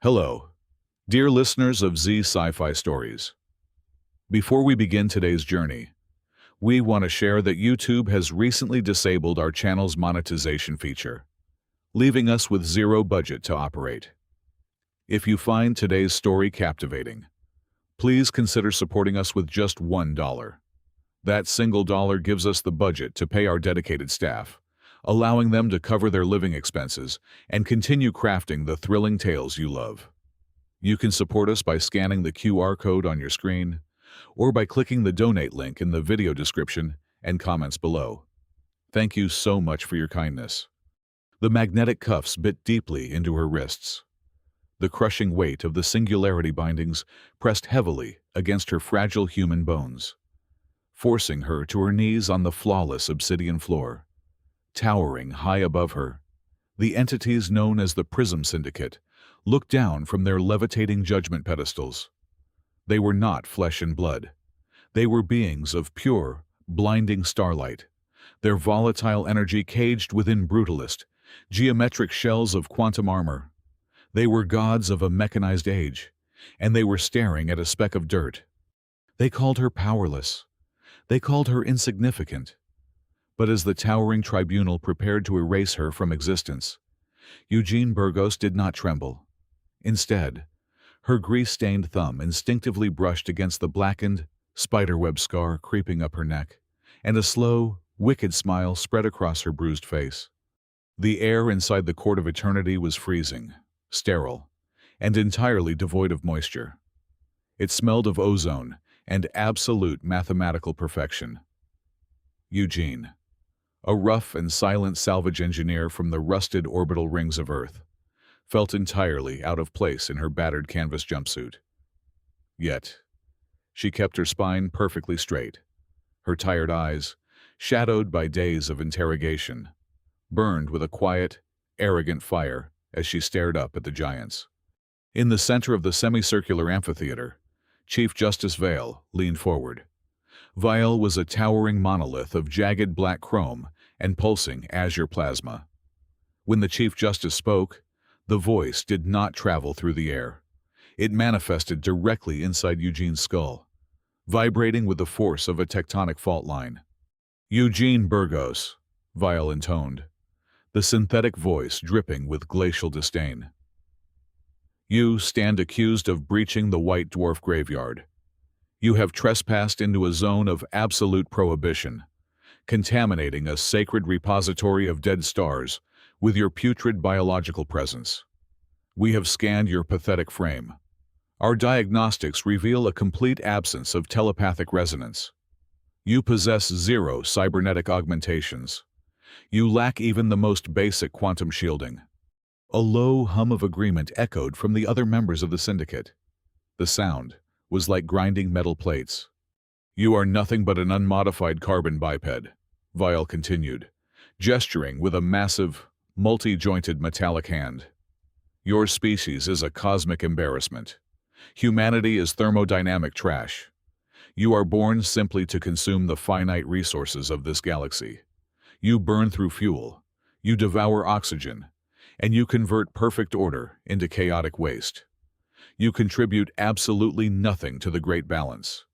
Hello, dear listeners of Sci-Fi Stories. Before we begin today's journey, we want to share that YouTube has recently disabled our channel's monetization feature, leaving us with zero budget to operate. If you find today's story captivating, please consider supporting us with just $1. That single dollar gives us the budget to pay our dedicated staff, allowing them to cover their living expenses and continue crafting the thrilling tales you love. You can support us by scanning the QR code on your screen or by clicking the donate link in the video description and comments below. Thank you so much for your kindness. The magnetic cuffs bit deeply into her wrists. The crushing weight of the singularity bindings pressed heavily against her fragile human bones, forcing her to her knees on the flawless obsidian floor. Towering high above her, the entities known as the Prism Syndicate looked down from their levitating judgment pedestals. They were not flesh and blood. They were beings of pure, blinding starlight, their volatile energy caged within brutalist, geometric shells of quantum armor. They were gods of a mechanized age, and they were staring at a speck of dirt. They called her powerless. They called her insignificant. But as the towering tribunal prepared to erase her from existence, Eugene Burgos did not tremble. Instead, her grease-stained thumb instinctively brushed against the blackened, spiderweb scar creeping up her neck, and a slow, wicked smile spread across her bruised face. The air inside the court of eternity was freezing, sterile, and entirely devoid of moisture. It smelled of ozone and absolute mathematical perfection. Eugene, a rough and silent salvage engineer from the rusted orbital rings of Earth, felt entirely out of place in her battered canvas jumpsuit. Yet, she kept her spine perfectly straight. Her tired eyes, shadowed by days of interrogation, burned with a quiet, arrogant fire as she stared up at the giants. In the center of the semicircular amphitheater, Chief Justice Vale leaned forward. Vile was a towering monolith of jagged black chrome and pulsing azure plasma. When the Chief Justice spoke, the voice did not travel through the air. It manifested directly inside Eugene's skull, vibrating with the force of a tectonic fault line. "Eugene Burgos," Vile intoned, the synthetic voice dripping with glacial disdain. "You stand accused of breaching the White Dwarf graveyard. You have trespassed into a zone of absolute prohibition, contaminating a sacred repository of dead stars with your putrid biological presence. We have scanned your pathetic frame. Our diagnostics reveal a complete absence of telepathic resonance. You possess zero cybernetic augmentations. You lack even the most basic quantum shielding." A low hum of agreement echoed from the other members of the syndicate. The sound was like grinding metal plates. "You are nothing but an unmodified carbon biped," Vile continued, gesturing with a massive, multi-jointed metallic hand. "Your species is a cosmic embarrassment. Humanity is thermodynamic trash. You are born simply to consume the finite resources of this galaxy. You burn through fuel, you devour oxygen, and you convert perfect order into chaotic waste. You contribute absolutely nothing to the great balance.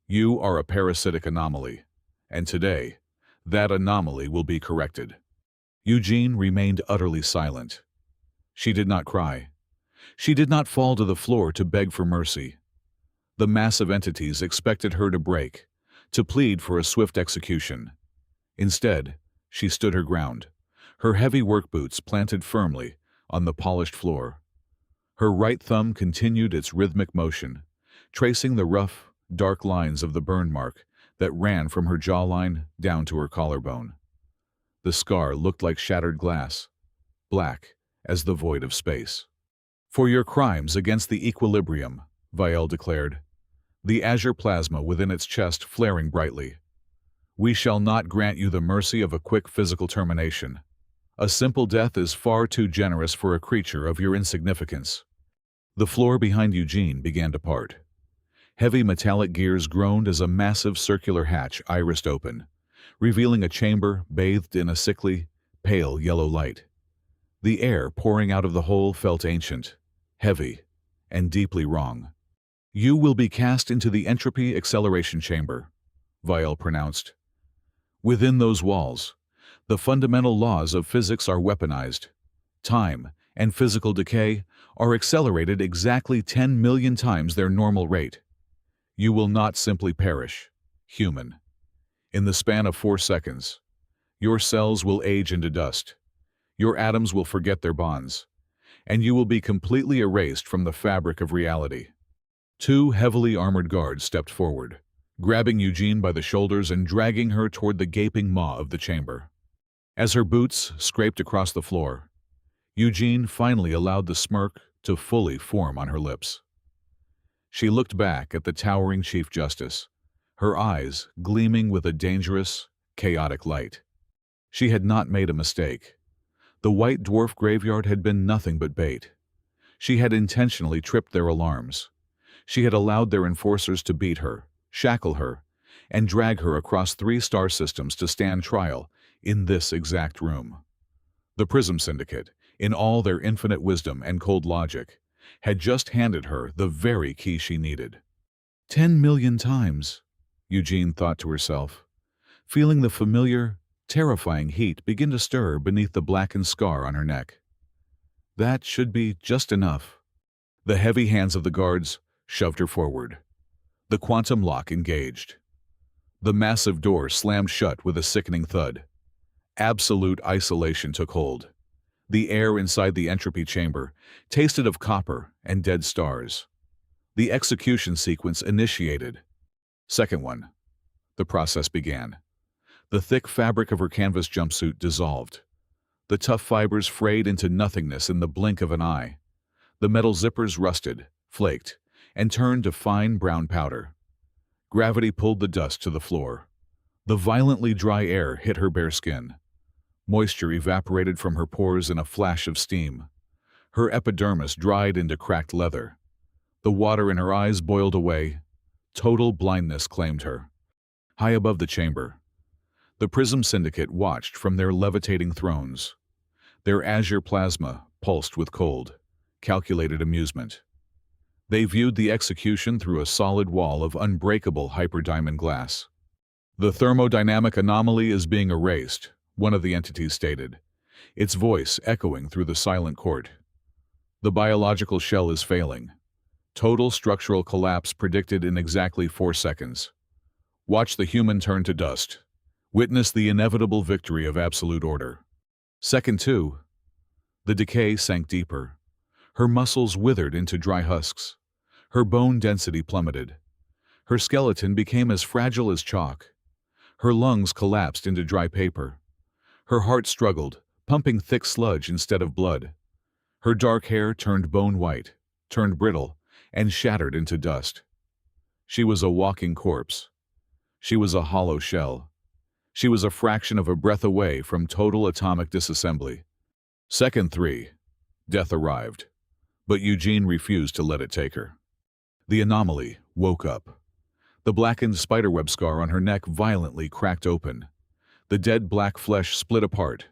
You are a parasitic anomaly, and today, that anomaly will be corrected." Eugene remained utterly silent. She did not cry. She did not fall to the floor to beg for mercy. The massive entities expected her to break, to plead for a swift execution. Instead, she stood her ground, her heavy work boots planted firmly on the polished floor. Her right thumb continued its rhythmic motion, tracing the rough, dark lines of the burn mark that ran from her jawline down to her collarbone. The scar looked like shattered glass, black as the void of space. "For your crimes against the equilibrium," Vile declared, the azure plasma within its chest flaring brightly. "We shall not grant you the mercy of a quick physical termination. A simple death is far too generous for a creature of your insignificance." The floor behind Eugene began to part. Heavy metallic gears groaned as a massive circular hatch irised open, revealing a chamber bathed in a sickly, pale yellow light. The air pouring out of the hole felt ancient, heavy, and deeply wrong. "You will be cast into the entropy acceleration chamber," Vial pronounced. "Within those walls, the fundamental laws of physics are weaponized. Time and physical decay are accelerated exactly 10 million times their normal rate. You will not simply perish, human. In the span of 4 seconds, your cells will age into dust, your atoms will forget their bonds, and you will be completely erased from the fabric of reality." Two heavily armored guards stepped forward, grabbing Eugene by the shoulders and dragging her toward the gaping maw of the chamber. As her boots scraped across the floor, Eugene finally allowed the smirk to fully form on her lips. She looked back at the towering Chief Justice, her eyes gleaming with a dangerous, chaotic light. She had not made a mistake. The White Dwarf graveyard had been nothing but bait. She had intentionally tripped their alarms. She had allowed their enforcers to beat her, shackle her, and drag her across 3 star systems to stand trial in this exact room. The Prism Syndicate, in all their infinite wisdom and cold logic, had just handed her the very key she needed. 10 million times, Eugene thought to herself, feeling the familiar, terrifying heat begin to stir beneath the blackened scar on her neck. That should be just enough. The heavy hands of the guards shoved her forward. The quantum lock engaged. The massive door slammed shut with a sickening thud. Absolute isolation took hold. The air inside the entropy chamber tasted of copper and dead stars. The execution sequence initiated. Second one. The process began. The thick fabric of her canvas jumpsuit dissolved. The tough fibers frayed into nothingness in the blink of an eye. The metal zippers rusted, flaked, and turned to fine brown powder. Gravity pulled the dust to the floor. The violently dry air hit her bare skin. Moisture evaporated from her pores in a flash of steam. Her epidermis dried into cracked leather. The water in her eyes boiled away. Total blindness claimed her. High above the chamber, the Prism Syndicate watched from their levitating thrones. Their azure plasma pulsed with cold, calculated amusement. They viewed the execution through a solid wall of unbreakable hyperdiamond glass. "The thermodynamic anomaly is being erased," one of the entities stated, its voice echoing through the silent court. "The biological shell is failing. Total structural collapse predicted in exactly 4 seconds. Watch the human turn to dust. Witness the inevitable victory of absolute order." Second 2. The decay sank deeper. Her muscles withered into dry husks. Her bone density plummeted. Her skeleton became as fragile as chalk. Her lungs collapsed into dry paper. Her heart struggled, pumping thick sludge instead of blood. Her dark hair turned bone white, turned brittle, and shattered into dust. She was a walking corpse. She was a hollow shell. She was a fraction of a breath away from total atomic disassembly. Second 3. Death arrived, but Eugene refused to let it take her. The anomaly woke up. The blackened spiderweb scar on her neck violently cracked open. The dead black flesh split apart.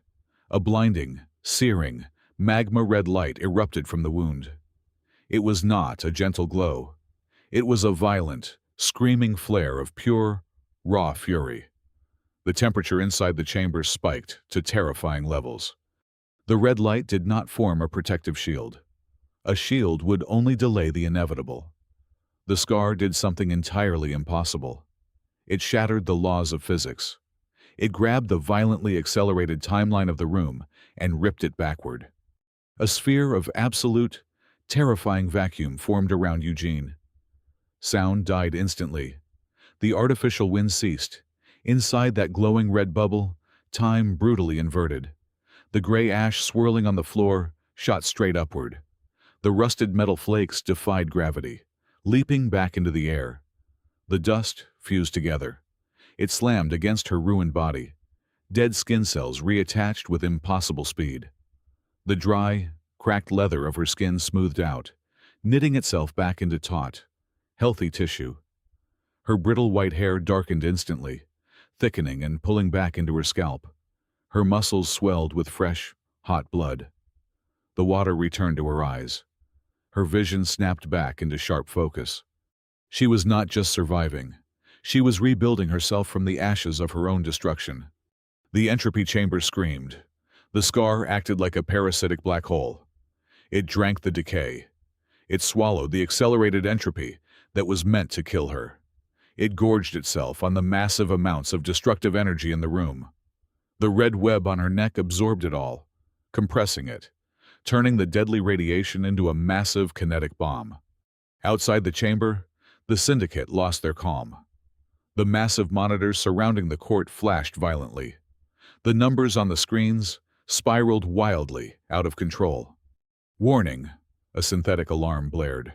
A blinding, searing, magma-red light erupted from the wound. It was not a gentle glow. It was a violent, screaming flare of pure, raw fury. The temperature inside the chamber spiked to terrifying levels. The red light did not form a protective shield. A shield would only delay the inevitable. The scar did something entirely impossible. It shattered the laws of physics. It grabbed the violently accelerated timeline of the room and ripped it backward. A sphere of absolute, terrifying vacuum formed around Eugene. Sound died instantly. The artificial wind ceased. Inside that glowing red bubble, time brutally inverted. The gray ash swirling on the floor shot straight upward. The rusted metal flakes defied gravity, leaping back into the air. The dust fused together. It slammed against her ruined body. Dead skin cells reattached with impossible speed. The dry, cracked leather of her skin smoothed out, knitting itself back into taut, healthy tissue. Her brittle white hair darkened instantly, thickening and pulling back into her scalp. Her muscles swelled with fresh, hot blood. The water returned to her eyes. Her vision snapped back into sharp focus. She was not just surviving. She was rebuilding herself from the ashes of her own destruction. The entropy chamber screamed. The scar acted like a parasitic black hole. It drank the decay. It swallowed the accelerated entropy that was meant to kill her. It gorged itself on the massive amounts of destructive energy in the room. The red web on her neck absorbed it all, compressing it, turning the deadly radiation into a massive kinetic bomb. Outside the chamber, the syndicate lost their calm. The massive monitors surrounding the court flashed violently. The numbers on the screens spiraled wildly out of control. Warning, a synthetic alarm blared.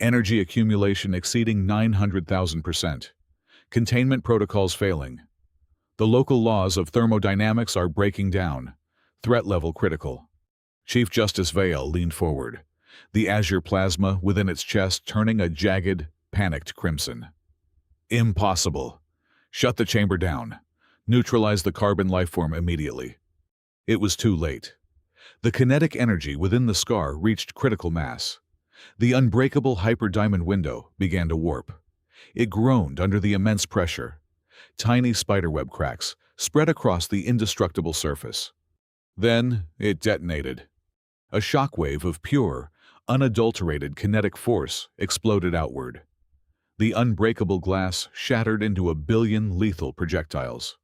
Energy accumulation exceeding 900,000%. Containment protocols failing. The local laws of thermodynamics are breaking down. Threat level critical. Chief Justice Vale leaned forward, the azure plasma within its chest turning a jagged, panicked crimson. Impossible. Shut the chamber down. Neutralize the carbon lifeform immediately. It was too late. The kinetic energy within the scar reached critical mass. The unbreakable hyperdiamond window began to warp. It groaned under the immense pressure. Tiny spiderweb cracks spread across the indestructible surface. Then it detonated. A shockwave of pure, unadulterated kinetic force exploded outward. The unbreakable glass shattered into a billion lethal projectiles.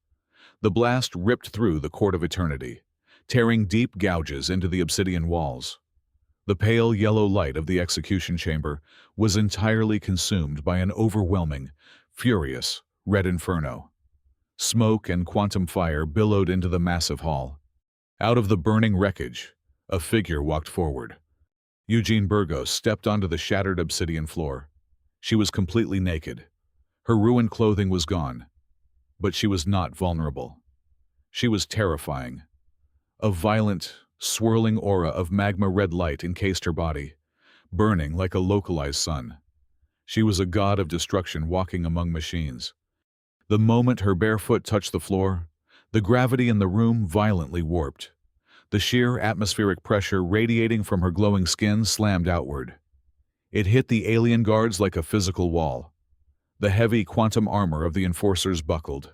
The blast ripped through the court of eternity, tearing deep gouges into the obsidian walls. The pale yellow light of the execution chamber was entirely consumed by an overwhelming, furious, red inferno. Smoke and quantum fire billowed into the massive hall. Out of the burning wreckage, a figure walked forward. Eugene Burgos stepped onto the shattered obsidian floor. She was completely naked. Her ruined clothing was gone. But she was not vulnerable. She was terrifying. A violent, swirling aura of magma-red light encased her body, burning like a localized sun. She was a god of destruction walking among machines. The moment her bare foot touched the floor, the gravity in the room violently warped. The sheer atmospheric pressure radiating from her glowing skin slammed outward. It hit the alien guards like a physical wall. The heavy quantum armor of the enforcers buckled.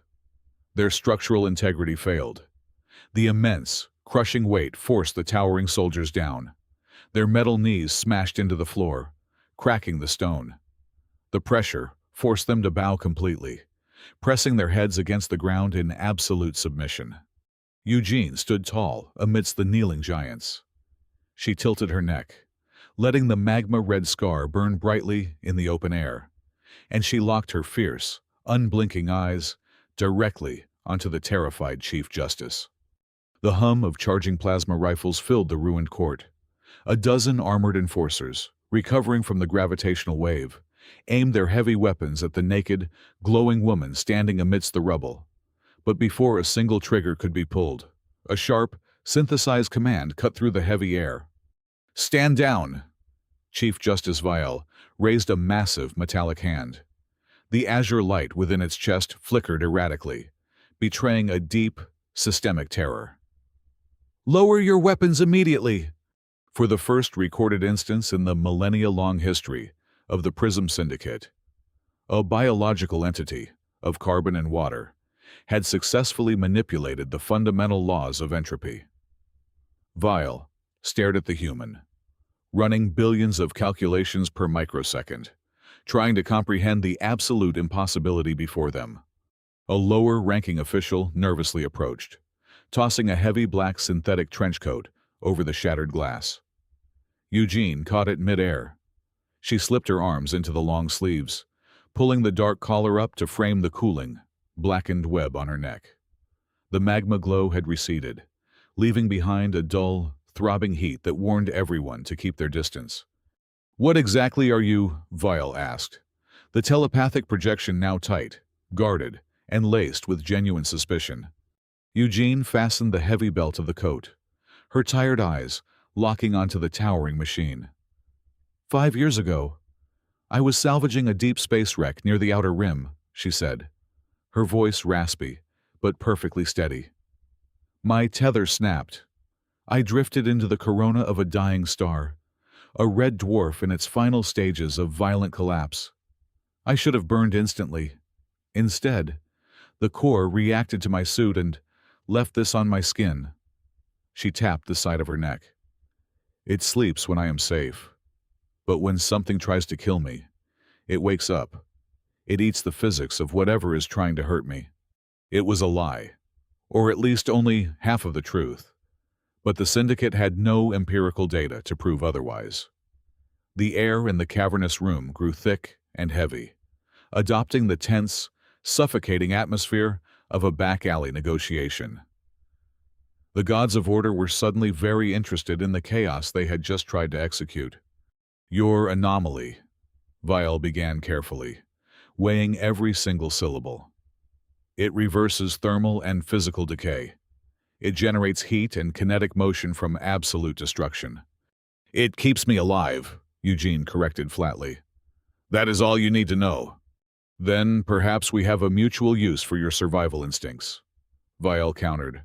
Their structural integrity failed. The immense, crushing weight forced the towering soldiers down. Their metal knees smashed into the floor, cracking the stone. The pressure forced them to bow completely, pressing their heads against the ground in absolute submission. Eugene stood tall amidst the kneeling giants. She tilted her neck, letting the magma-red scar burn brightly in the open air, and she locked her fierce, unblinking eyes directly onto the terrified Chief Justice. The hum of charging plasma rifles filled the ruined court. A dozen armored enforcers, recovering from the gravitational wave, aimed their heavy weapons at the naked, glowing woman standing amidst the rubble. But before a single trigger could be pulled, a sharp, synthesized command cut through the heavy air. "Stand down!" Chief Justice Vial raised a massive metallic hand. The azure light within its chest flickered erratically, betraying a deep, systemic terror. "Lower your weapons immediately!" For the first recorded instance in the millennia-long history of the Prism Syndicate, a biological entity of carbon and water had successfully manipulated the fundamental laws of entropy. Vial stared at the human, running billions of calculations per microsecond, trying to comprehend the absolute impossibility before them. A lower-ranking official nervously approached, tossing a heavy black synthetic trench coat over the shattered glass. Eugene caught it mid-air. She slipped her arms into the long sleeves, pulling the dark collar up to frame the cooling, blackened web on her neck. The magma glow had receded, leaving behind a dull, throbbing heat that warned everyone to keep their distance. "What exactly are you?" Vial asked, the telepathic projection now tight, guarded, and laced with genuine suspicion. Eugene fastened the heavy belt of the coat, her tired eyes locking onto the towering machine. 5 years ago, I was salvaging a deep space wreck near the outer rim, she said, her voice raspy, but perfectly steady. My tether snapped. I drifted into the corona of a dying star, a red dwarf in its final stages of violent collapse. I should have burned instantly. Instead, the core reacted to my suit and left this on my skin. She tapped the side of her neck. It sleeps when I am safe. But when something tries to kill me, it wakes up. It eats the physics of whatever is trying to hurt me. It was a lie, or at least only half of the truth. But the syndicate had no empirical data to prove otherwise. The air in the cavernous room grew thick and heavy, adopting the tense, suffocating atmosphere of a back-alley negotiation. The gods of order were suddenly very interested in the chaos they had just tried to execute. "Your anomaly," Vial began carefully, weighing every single syllable. "It reverses thermal and physical decay. It generates heat and kinetic motion from absolute destruction." "It keeps me alive," Eugene corrected flatly. "That is all you need to know." "Then perhaps we have a mutual use for your survival instincts," Vial countered.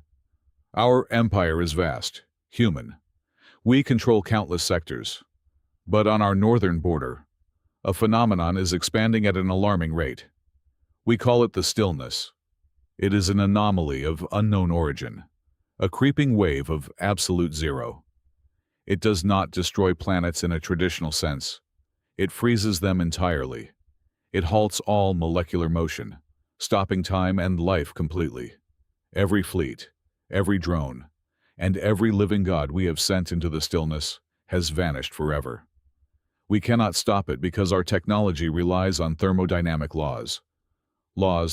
"Our empire is vast, human. We control countless sectors. But on our northern border, a phenomenon is expanding at an alarming rate. We call it the stillness. It is an anomaly of unknown origin, a creeping wave of absolute zero. It does not destroy planets in a traditional sense. It freezes them entirely. It halts all molecular motion, stopping time and life completely. Every fleet, every drone, and every living god we have sent into the stillness has vanished forever. We cannot stop it because our technology relies on thermodynamic laws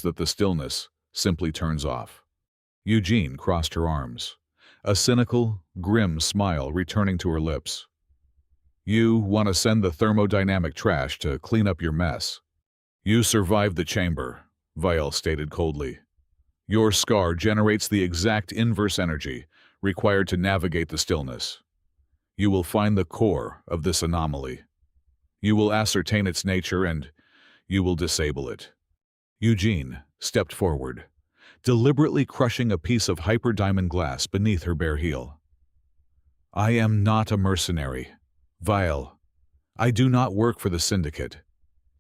that the stillness simply turns off." Eugene crossed her arms, a cynical, grim smile returning to her lips. "You want to send the thermodynamic trash to clean up your mess." "You survived the chamber," Vial stated coldly. "Your scar generates the exact inverse energy required to navigate the stillness. You will find the core of this anomaly. You will ascertain its nature and you will disable it." Eugene stepped forward, deliberately crushing a piece of hyperdiamond glass beneath her bare heel. "I am not a mercenary, Vial. I do not work for the syndicate.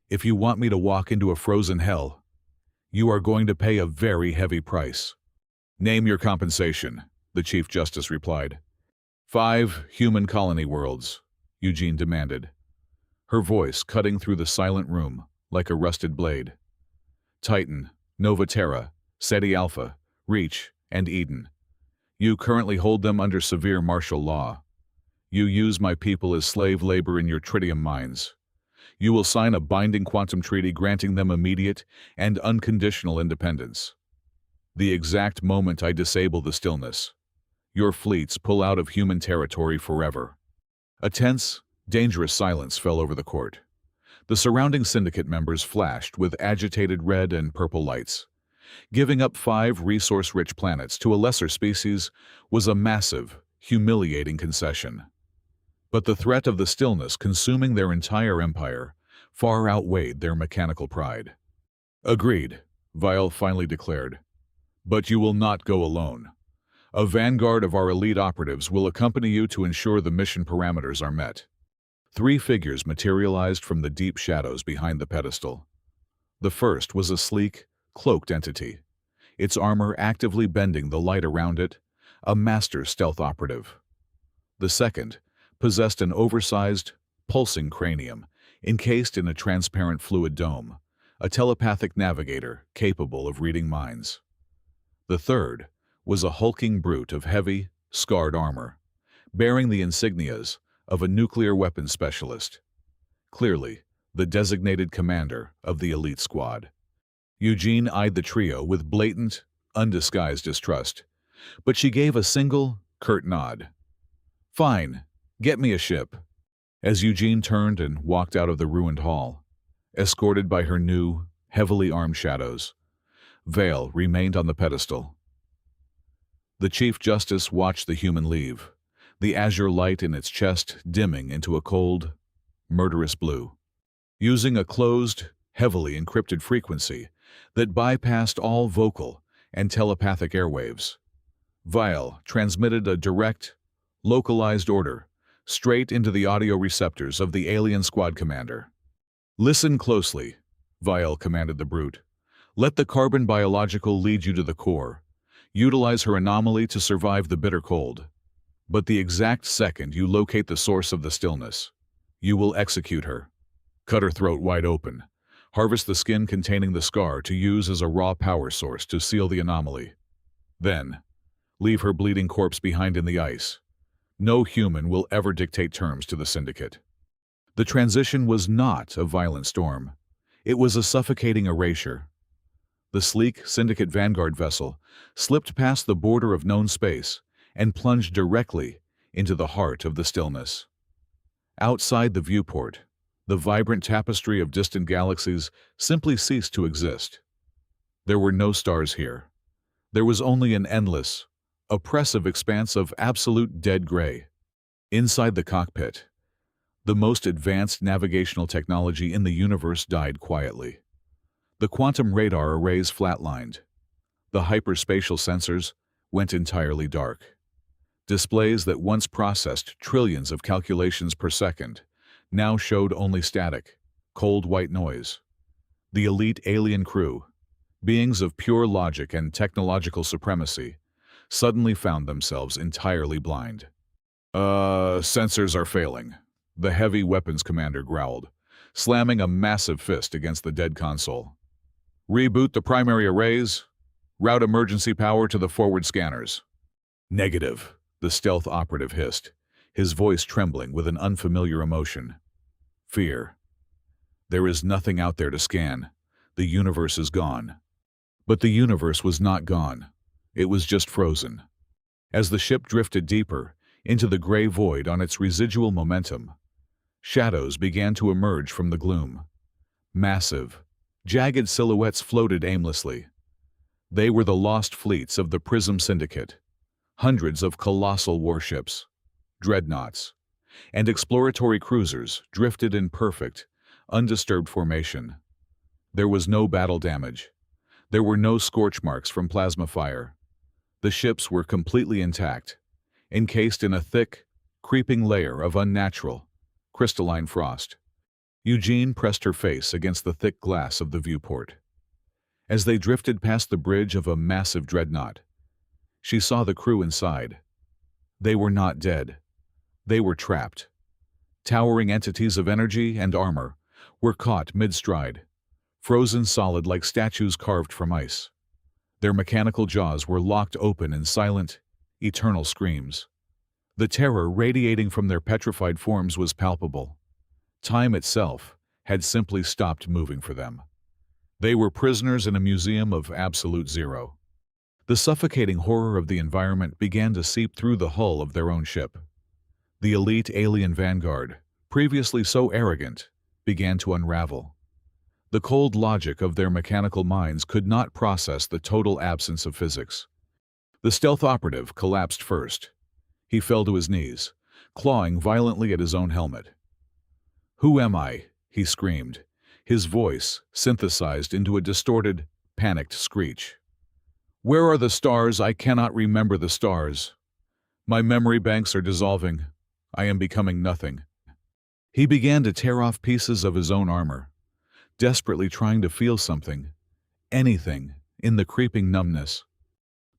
If you want me to walk into a frozen hell, you are going to pay a very heavy price." "Name your compensation," the Chief Justice replied. 5 human colony worlds," Eugene demanded, her voice cutting through the silent room like a rusted blade. "Titan, Nova Terra, SETI Alpha, Reach, and Eden. You currently hold them under severe martial law. You use my people as slave labor in your tritium mines. You will sign a binding quantum treaty granting them immediate and unconditional independence. The exact moment I disable the stillness, your fleets pull out of human territory forever." A tense, dangerous silence fell over the court. The surrounding syndicate members flashed with agitated red and purple lights. Giving up 5 resource-rich planets to a lesser species was a massive, humiliating concession. But the threat of the stillness consuming their entire empire far outweighed their mechanical pride. "Agreed," Vial finally declared. "But you will not go alone. A vanguard of our elite operatives will accompany you to ensure the mission parameters are met." 3 figures materialized from the deep shadows behind the pedestal. The first was a sleek, cloaked entity, its armor actively bending the light around it, a master stealth operative. The second possessed an oversized, pulsing cranium encased in a transparent fluid dome, a telepathic navigator capable of reading minds. The third was a hulking brute of heavy, scarred armor, bearing the insignias of a nuclear weapons specialist. Clearly, the designated commander of the elite squad. Eugene eyed the trio with blatant, undisguised distrust, but she gave a single, curt nod. "Fine, get me a ship." As Eugene turned and walked out of the ruined hall, escorted by her new, heavily armed shadows, Vale remained on the pedestal. The Chief Justice watched the human leave, the azure light in its chest dimming into a cold, murderous blue. Using a closed, heavily encrypted frequency that bypassed all vocal and telepathic airwaves, Vile transmitted a direct, localized order straight into the audio receptors of the alien squad commander. "Listen closely," Vial commanded the brute. "Let the carbon biological lead you to the core. Utilize her anomaly to survive the bitter cold. But the exact second you locate the source of the stillness, you will execute her. Cut her throat wide open. Harvest the skin containing the scar to use as a raw power source to seal the anomaly. Then, leave her bleeding corpse behind in the ice. No human will ever dictate terms to the Syndicate." The transition was not a violent storm. It was a suffocating erasure. The sleek Syndicate Vanguard vessel slipped past the border of known space and plunged directly into the heart of the stillness. Outside the viewport, the vibrant tapestry of distant galaxies simply ceased to exist. There were no stars here. There was only an endless, oppressive expanse of absolute dead gray. Inside the cockpit, the most advanced navigational technology in the universe died quietly. The quantum radar arrays flatlined. The hyperspatial sensors went entirely dark. Displays that once processed trillions of calculations per second now showed only static, cold white noise. The elite alien crew, beings of pure logic and technological supremacy, suddenly found themselves entirely blind. Sensors are failing," the heavy weapons commander growled, slamming a massive fist against the dead console. "Reboot the primary arrays. Route emergency power to the forward scanners." "Negative," the stealth operative hissed, his voice trembling with an unfamiliar emotion. "Fear. There is nothing out there to scan. The universe is gone." But the universe was not gone. It was just frozen. As the ship drifted deeper into the gray void on its residual momentum, shadows began to emerge from the gloom. Massive, jagged silhouettes floated aimlessly. They were the lost fleets of the Prism Syndicate, hundreds of colossal warships, dreadnoughts, and exploratory cruisers drifted in perfect, undisturbed formation. There was no battle damage. There were no scorch marks from plasma fire. The ships were completely intact, encased in a thick, creeping layer of unnatural, crystalline frost. Eugene pressed her face against the thick glass of the viewport. As they drifted past the bridge of a massive dreadnought, she saw the crew inside. They were not dead. They were trapped. Towering entities of energy and armor were caught mid-stride, frozen solid like statues carved from ice. Their mechanical jaws were locked open in silent, eternal screams. The terror radiating from their petrified forms was palpable. Time itself had simply stopped moving for them. They were prisoners in a museum of absolute zero. The suffocating horror of the environment began to seep through the hull of their own ship. The elite alien vanguard, previously so arrogant, began to unravel. The cold logic of their mechanical minds could not process the total absence of physics. The stealth operative collapsed first. He fell to his knees, clawing violently at his own helmet. "Who am I?" he screamed, his voice synthesized into a distorted, panicked screech. "Where are the stars? I cannot remember the stars. My memory banks are dissolving. I am becoming nothing." He began to tear off pieces of his own armor, desperately trying to feel something, anything, in the creeping numbness.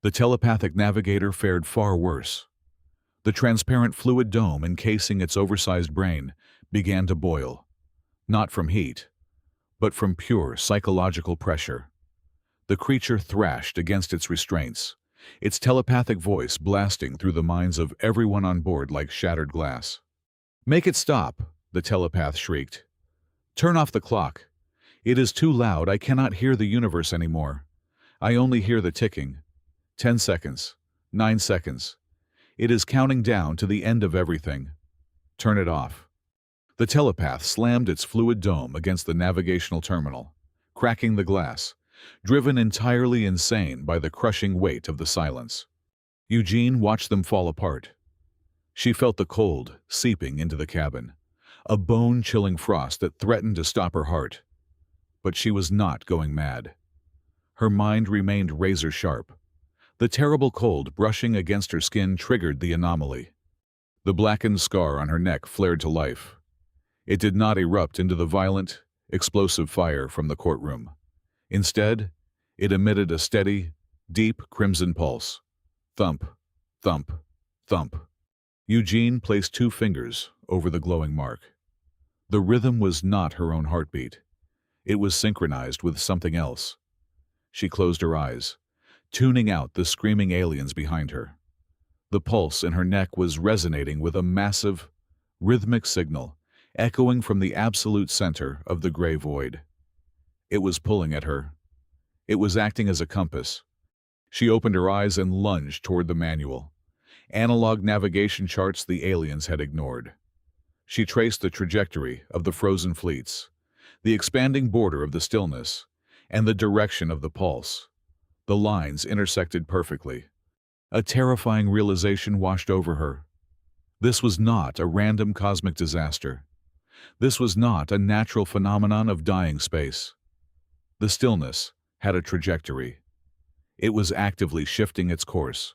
The telepathic navigator fared far worse. The transparent fluid dome encasing its oversized brain began to boil, not from heat, but from pure psychological pressure. The creature thrashed against its restraints, its telepathic voice blasting through the minds of everyone on board like shattered glass. "Make it stop," the telepath shrieked. "Turn off the clock. It is too loud. I cannot hear the universe anymore. I only hear the ticking. 10 seconds. 9 seconds. It is counting down to the end of everything. Turn it off." The telepath slammed its fluid dome against the navigational terminal, cracking the glass, driven entirely insane by the crushing weight of the silence. Eugene watched them fall apart. She felt the cold seeping into the cabin, a bone-chilling frost that threatened to stop her heart. But she was not going mad. Her mind remained razor-sharp. The terrible cold brushing against her skin triggered the anomaly. The blackened scar on her neck flared to life. It did not erupt into the violent, explosive fire from the courtroom. Instead, it emitted a steady, deep crimson pulse. Thump, thump, thump. Eugene placed 2 fingers over the glowing mark. The rhythm was not her own heartbeat. It was synchronized with something else. She closed her eyes, tuning out the screaming aliens behind her. The pulse in her neck was resonating with a massive, rhythmic signal, echoing from the absolute center of the gray void. It was pulling at her. It was acting as a compass. She opened her eyes and lunged toward the manual. Analog navigation charts the aliens had ignored. She traced the trajectory of the frozen fleets, the expanding border of the stillness, and the direction of the pulse. The lines intersected perfectly. A terrifying realization washed over her. This was not a random cosmic disaster. This was not a natural phenomenon of dying space. The stillness had a trajectory. It was actively shifting its course,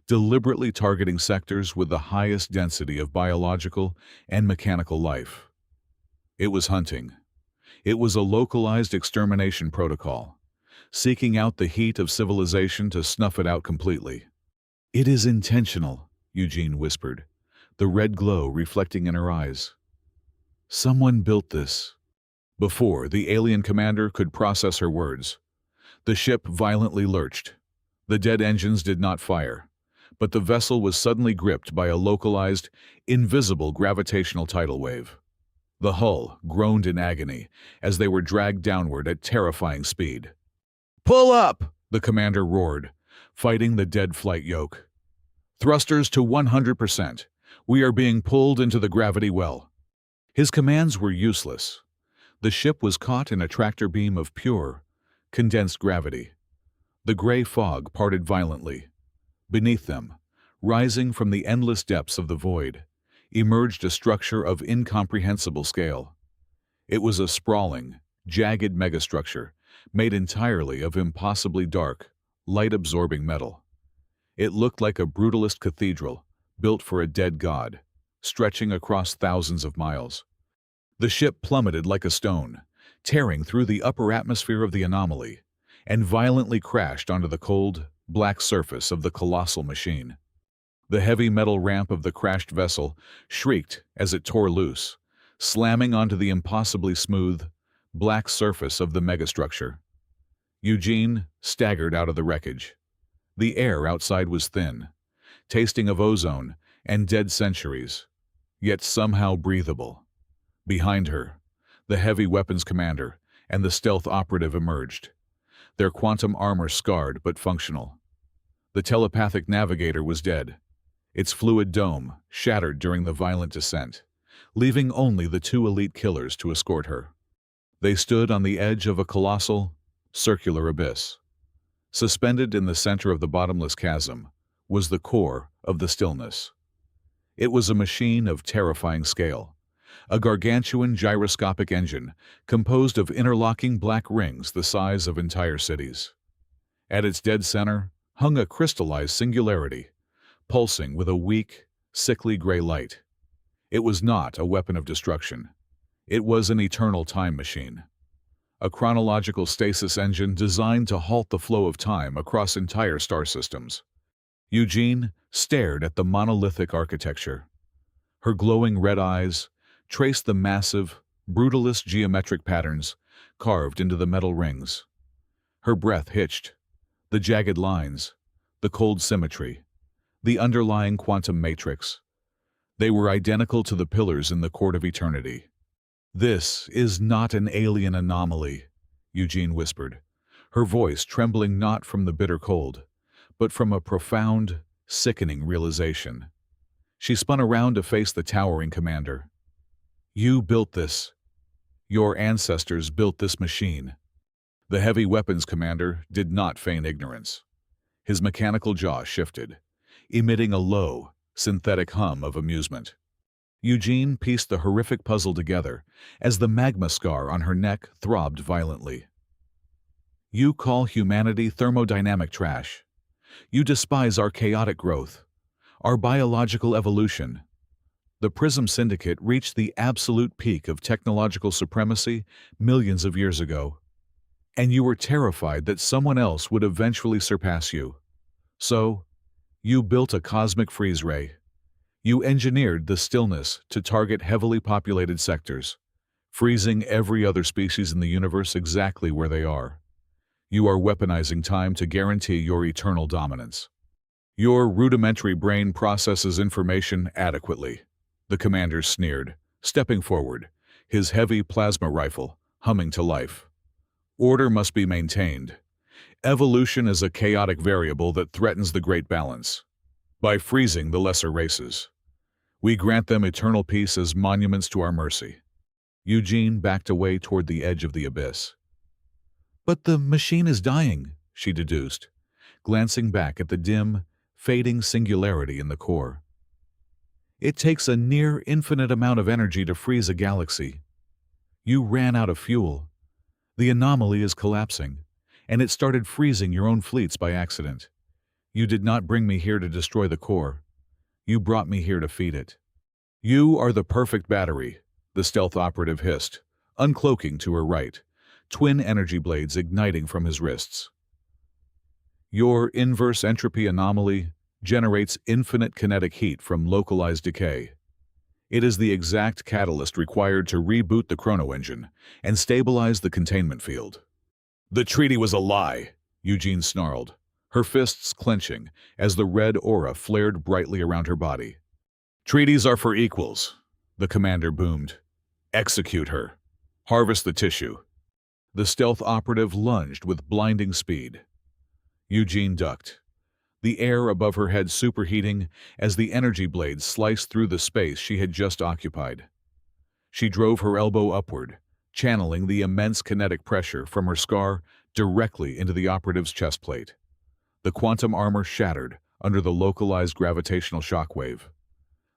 deliberately targeting sectors with the highest density of biological and mechanical life. It was hunting. It was a localized extermination protocol, seeking out the heat of civilization to snuff it out completely. "It is intentional," Eugene whispered, the red glow reflecting in her eyes. "Someone built this." Before the alien commander could process her words, the ship violently lurched. The dead engines did not fire, but the vessel was suddenly gripped by a localized, invisible gravitational tidal wave. The hull groaned in agony as they were dragged downward at terrifying speed. "Pull up!" the commander roared, fighting the dead flight yoke. "Thrusters to 100%. We are being pulled into the gravity well." His commands were useless. The ship was caught in a tractor beam of pure, condensed gravity. The gray fog parted violently. Beneath them, rising from the endless depths of the void, emerged a structure of incomprehensible scale. It was a sprawling, jagged megastructure made entirely of impossibly dark, light-absorbing metal. It looked like a brutalist cathedral built for a dead god, stretching across thousands of miles. The ship plummeted like a stone, tearing through the upper atmosphere of the anomaly, and violently crashed onto the cold, black surface of the colossal machine. The heavy metal ramp of the crashed vessel shrieked as it tore loose, slamming onto the impossibly smooth, black surface of the megastructure. Eugene staggered out of the wreckage. The air outside was thin, tasting of ozone and dead centuries, yet somehow breathable. Behind her, the heavy weapons commander and the stealth operative emerged, their quantum armor scarred but functional. The telepathic navigator was dead, its fluid dome shattered during the violent descent, leaving only the 2 elite killers to escort her. They stood on the edge of a colossal, circular abyss. Suspended in the center of the bottomless chasm was the core of the stillness. It was a machine of terrifying scale, a gargantuan gyroscopic engine composed of interlocking black rings the size of entire cities. At its dead center hung a crystallized singularity, pulsing with a weak, sickly gray light. It was not a weapon of destruction. It was an eternal time machine, a chronological stasis engine designed to halt the flow of time across entire star systems. Eugene stared at the monolithic architecture. Her glowing red eyes traced the massive, brutalist geometric patterns carved into the metal rings. Her breath hitched. The jagged lines, the cold symmetry, the underlying quantum matrix. They were identical to the pillars in the court of eternity. "This is not an alien anomaly," Eugene whispered, her voice trembling not from the bitter cold, but from a profound, sickening realization. She spun around to face the towering commander. "You built this. Your ancestors built this machine." The heavy weapons commander did not feign ignorance. His mechanical jaw shifted, emitting a low, synthetic hum of amusement. Eugene pieced the horrific puzzle together as the magma scar on her neck throbbed violently. "You call humanity thermodynamic trash. You despise our chaotic growth, our biological evolution. The Prism Syndicate reached the absolute peak of technological supremacy millions of years ago, and you were terrified that someone else would eventually surpass you. So, you built a cosmic freeze ray. You engineered the stillness to target heavily populated sectors, freezing every other species in the universe exactly where they are. You are weaponizing time to guarantee your eternal dominance. Your rudimentary brain processes information adequately, the commander sneered, stepping forward, his heavy plasma rifle humming to life. Order must be maintained. Evolution is a chaotic variable that threatens the great balance. By freezing the lesser races, we grant them eternal peace as monuments to our mercy. Eugene backed away toward the edge of the abyss. But the machine is dying, she deduced, glancing back at the dim, fading singularity in the core. It takes a near infinite amount of energy to freeze a galaxy. You ran out of fuel. The anomaly is collapsing, and it started freezing your own fleets by accident. You did not bring me here to destroy the core. You brought me here to feed it. You are the perfect battery, the stealth operative hissed, uncloaking to her right, twin energy blades igniting from his wrists. Your inverse entropy anomaly generates infinite kinetic heat from localized decay. It is the exact catalyst required to reboot the chrono engine and stabilize the containment field. The treaty was a lie, Eugene snarled, her fists clenching as the red aura flared brightly around her body. Treaties are for equals, the commander boomed. Execute her. Harvest the tissue. The stealth operative lunged with blinding speed. Eugene ducked, the air above her head superheating as the energy blades sliced through the space she had just occupied. She drove her elbow upward, channeling the immense kinetic pressure from her scar directly into the operative's chest plate. The quantum armor shattered under the localized gravitational shockwave.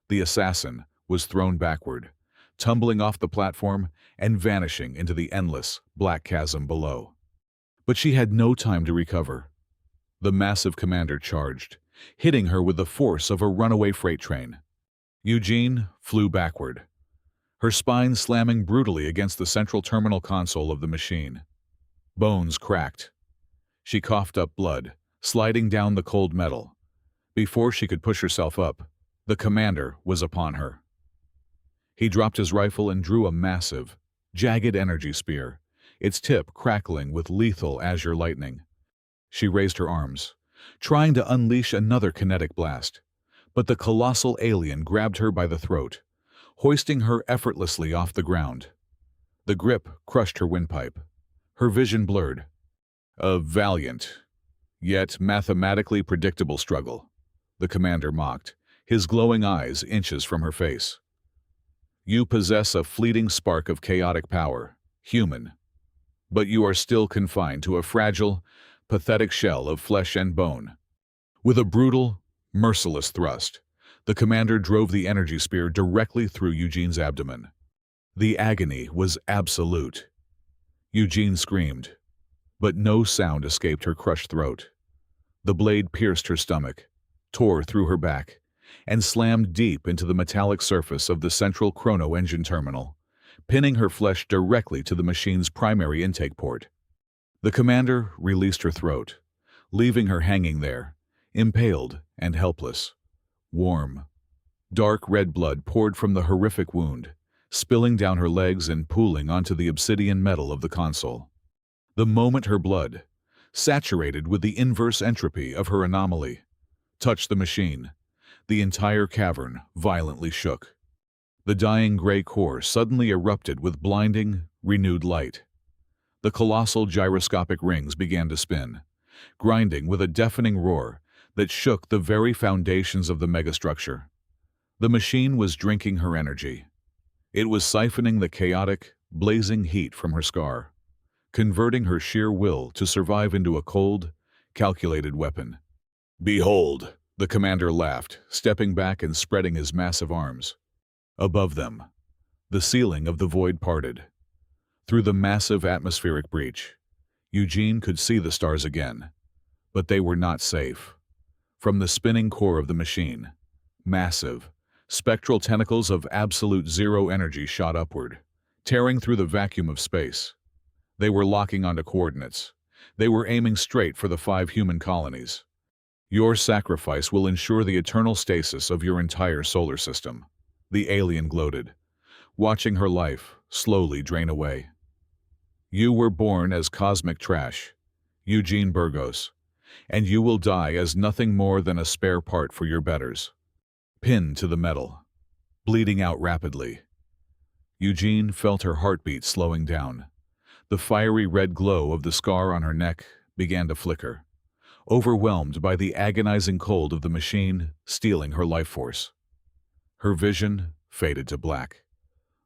The assassin was thrown backward, tumbling off the platform and vanishing into the endless, black chasm below. But she had no time to recover. The massive commander charged, hitting her with the force of a runaway freight train. Eugene flew backward, her spine slamming brutally against the central terminal console of the machine. Bones cracked. She coughed up blood, sliding down the cold metal. Before she could push herself up, the commander was upon her. He dropped his rifle and drew a massive, jagged energy spear, its tip crackling with lethal azure lightning. She raised her arms, trying to unleash another kinetic blast, but the colossal alien grabbed her by the throat, hoisting her effortlessly off the ground. The grip crushed her windpipe. Her vision blurred. A valiant, yet mathematically predictable struggle, the commander mocked, his glowing eyes inches from her face. You possess a fleeting spark of chaotic power, human, but you are still confined to a fragile, pathetic shell of flesh and bone. With a brutal, merciless thrust, the commander drove the energy spear directly through Eugene's abdomen. The agony was absolute. Eugene screamed, but no sound escaped her crushed throat. The blade pierced her stomach, tore through her back, and slammed deep into the metallic surface of the central chrono engine terminal, pinning her flesh directly to the machine's primary intake port. The commander released her throat, leaving her hanging there, impaled and helpless. Warm, dark red blood poured from the horrific wound, spilling down her legs and pooling onto the obsidian metal of the console. The moment her blood, saturated with the inverse entropy of her anomaly, touched the machine, the entire cavern violently shook. The dying gray core suddenly erupted with blinding, renewed light. The colossal gyroscopic rings began to spin, grinding with a deafening roar that shook the very foundations of the megastructure. The machine was drinking her energy. It was siphoning the chaotic, blazing heat from her scar, converting her sheer will to survive into a cold, calculated weapon. Behold, the commander laughed, stepping back and spreading his massive arms. Above them, the ceiling of the void parted. Through the massive atmospheric breach, Eugene could see the stars again, but they were not safe. From the spinning core of the machine, massive, Spectral tentacles of absolute zero energy shot upward, tearing through the vacuum of space. They were locking onto coordinates. They were aiming straight for the 5 human colonies. Your sacrifice will ensure the eternal stasis of your entire solar system, the alien gloated, watching her life slowly drain away. You were born as cosmic trash, Eugene Burgos, and you will die as nothing more than a spare part for your betters. Pinned to the metal, bleeding out rapidly. Eugene felt her heartbeat slowing down. The fiery red glow of the scar on her neck began to flicker, overwhelmed by the agonizing cold of the machine stealing her life force. Her vision faded to black,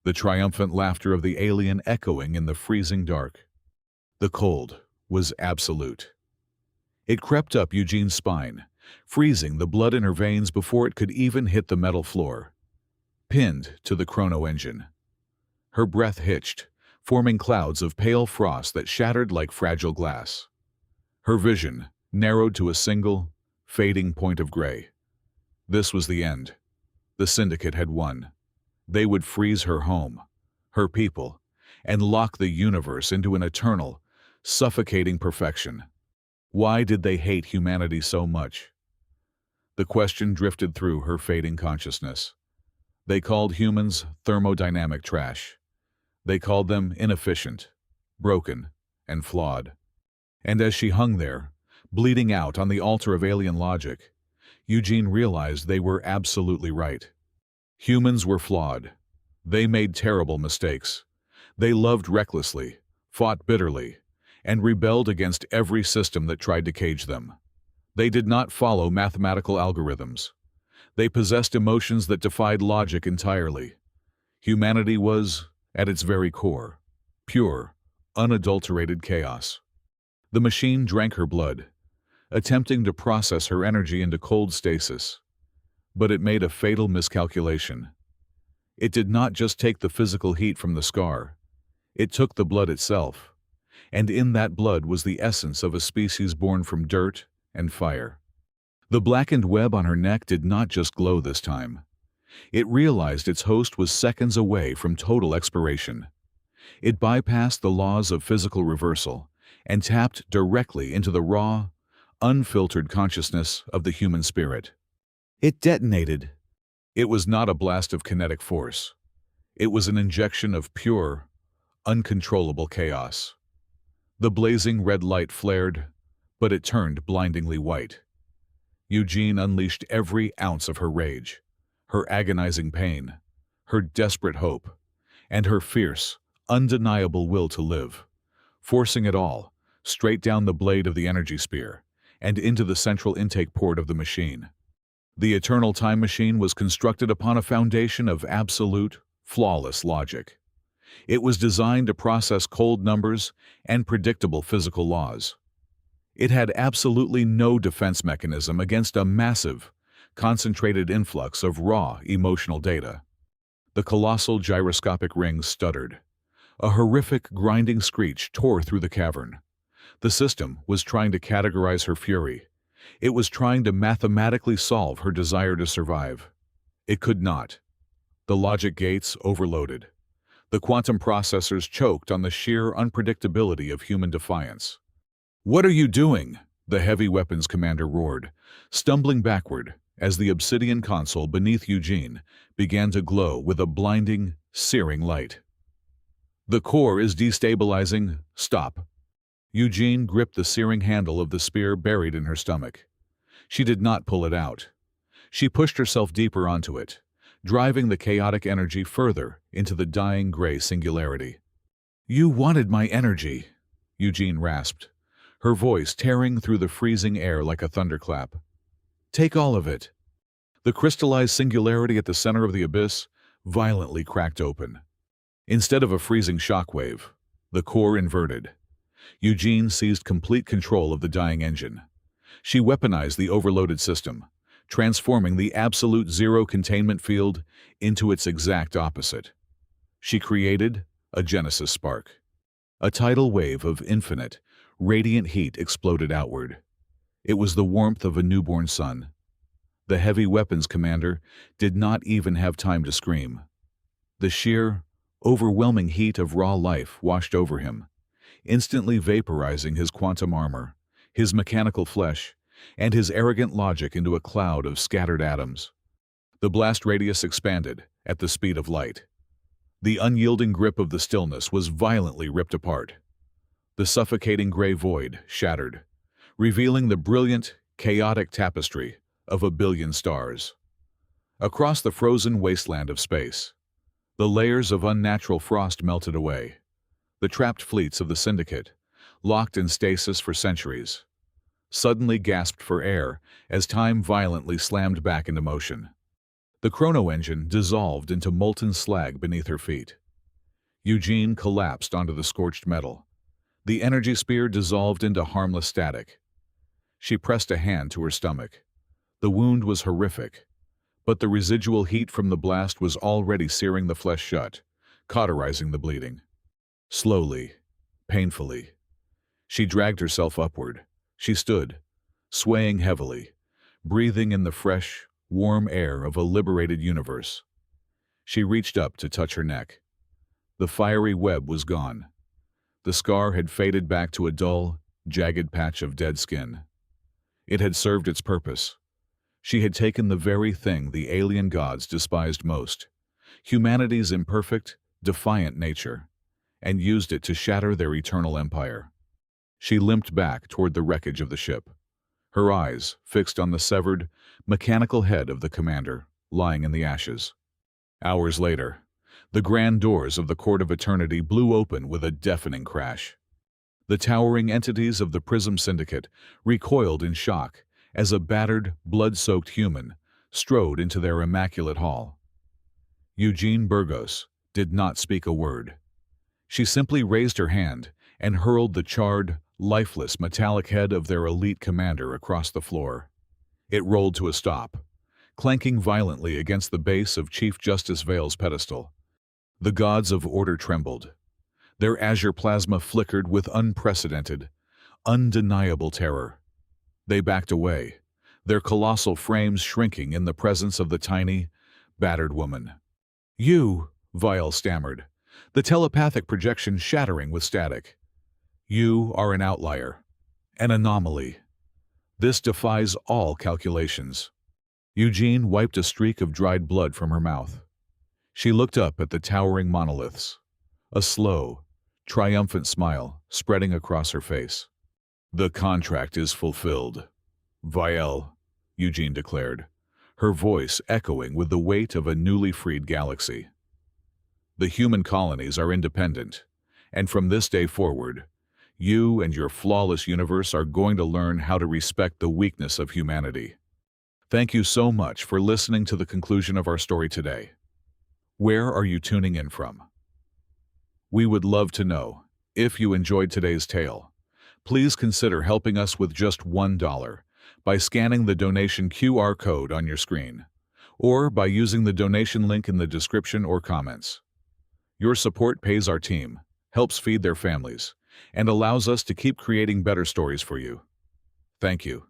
the triumphant laughter of the alien echoing in the freezing dark. The cold was absolute. It crept up Eugene's spine, freezing the blood in her veins before it could even hit the metal floor. Pinned to the chrono engine. Her breath hitched, forming clouds of pale frost that shattered like fragile glass. Her vision narrowed to a single, fading point of gray. This was the end. The Syndicate had won. They would freeze her home, her people, and lock the universe into an eternal, suffocating perfection. Why did they hate humanity so much? The question drifted through her fading consciousness. They called humans thermodynamic trash. They called them inefficient, broken, and flawed. And as she hung there, bleeding out on the altar of alien logic, Eugene realized they were absolutely right. Humans were flawed. They made terrible mistakes. They loved recklessly, fought bitterly, and rebelled against every system that tried to cage them. They did not follow mathematical algorithms. They possessed emotions that defied logic entirely. Humanity was, at its very core, pure, unadulterated chaos. The machine drank her blood, attempting to process her energy into cold stasis. But it made a fatal miscalculation. It did not just take the physical heat from the scar. It took the blood itself. And in that blood was the essence of a species born from dirt and fire. The blackened web on her neck did not just glow this time. It realized its host was seconds away from total expiration. It bypassed the laws of physical reversal and tapped directly into the raw, unfiltered consciousness of the human spirit. It detonated. It was not a blast of kinetic force. It was an injection of pure, uncontrollable chaos. The blazing red light flared, but it turned blindingly white. Eugene unleashed every ounce of her rage, her agonizing pain, her desperate hope, and her fierce, undeniable will to live, forcing it all straight down the blade of the energy spear and into the central intake port of the machine. The eternal time machine was constructed upon a foundation of absolute, flawless logic. It was designed to process cold numbers and predictable physical laws. It had absolutely no defense mechanism against a massive, concentrated influx of raw emotional data. The colossal gyroscopic rings stuttered. A horrific grinding screech tore through the cavern. The system was trying to categorize her fury. It was trying to mathematically solve her desire to survive. It could not. The logic gates overloaded. The quantum processors choked on the sheer unpredictability of human defiance. "What are you doing?" the heavy weapons commander roared, stumbling backward as the obsidian console beneath Eugene began to glow with a blinding, searing light. "The core is destabilizing. Stop." Eugene gripped the searing handle of the spear buried in her stomach. She did not pull it out. She pushed herself deeper onto it, driving the chaotic energy further into the dying gray singularity. "You wanted my energy," Eugene rasped, her voice tearing through the freezing air like a thunderclap. "Take all of it." The crystallized singularity at the center of the abyss violently cracked open. Instead of a freezing shockwave, the core inverted. Eugene seized complete control of the dying engine. She weaponized the overloaded system, transforming the absolute zero containment field into its exact opposite. She created a Genesis spark. A tidal wave of infinite, radiant heat exploded outward. It was the warmth of a newborn sun. The heavy weapons commander did not even have time to scream. The sheer, overwhelming heat of raw life washed over him, instantly vaporizing his quantum armor, his mechanical flesh, and his arrogant logic into a cloud of scattered atoms. The blast radius expanded at the speed of light. The unyielding grip of the stillness was violently ripped apart. The suffocating gray void shattered, revealing the brilliant, chaotic tapestry of a billion stars. Across the frozen wasteland of space, the layers of unnatural frost melted away. The trapped fleets of the Syndicate, locked in stasis for centuries, suddenly gasped for air as time violently slammed back into motion. The chrono engine dissolved into molten slag beneath her feet. Eugene collapsed onto the scorched metal. The energy spear dissolved into harmless static. She pressed a hand to her stomach. The wound was horrific, but the residual heat from the blast was already searing the flesh shut, cauterizing the bleeding. Slowly, painfully, she dragged herself upward. She stood, swaying heavily, breathing in the fresh, warm air of a liberated universe. She reached up to touch her neck. The fiery web was gone. The scar had faded back to a dull, jagged patch of dead skin. It had served its purpose. She had taken the very thing the alien gods despised most, humanity's imperfect, defiant nature, and used it to shatter their eternal empire. She limped back toward the wreckage of the ship, her eyes fixed on the severed, mechanical head of the commander lying in the ashes. Hours later, the grand doors of the Court of Eternity blew open with a deafening crash. The towering entities of the Prism Syndicate recoiled in shock as a battered, blood-soaked human strode into their immaculate hall. Eugene Burgos did not speak a word. She simply raised her hand and hurled the charred, lifeless metallic head of their elite commander across the floor. It rolled to a stop, clanking violently against the base of Chief Justice Vale's pedestal. The gods of order trembled. Their azure plasma flickered with unprecedented, undeniable terror. They backed away, their colossal frames shrinking in the presence of the tiny, battered woman. "You," Vile stammered, the telepathic projection shattering with static. "You are an outlier, an anomaly. This defies all calculations." Eugene wiped a streak of dried blood from her mouth. She looked up at the towering monoliths, a slow, triumphant smile spreading across her face. "The contract is fulfilled, Vielle," Eugene declared, her voice echoing with the weight of a newly freed galaxy. "The human colonies are independent, and from this day forward, you and your flawless universe are going to learn how to respect the weakness of humanity." Thank you so much for listening to the conclusion of our story today. Where are you tuning in from? We would love to know. If you enjoyed today's tale, please consider helping us with just $1 by scanning the donation QR code on your screen, or by using the donation link in the description or comments. Your support pays our team, helps feed their families, and allows us to keep creating better stories for you. Thank you.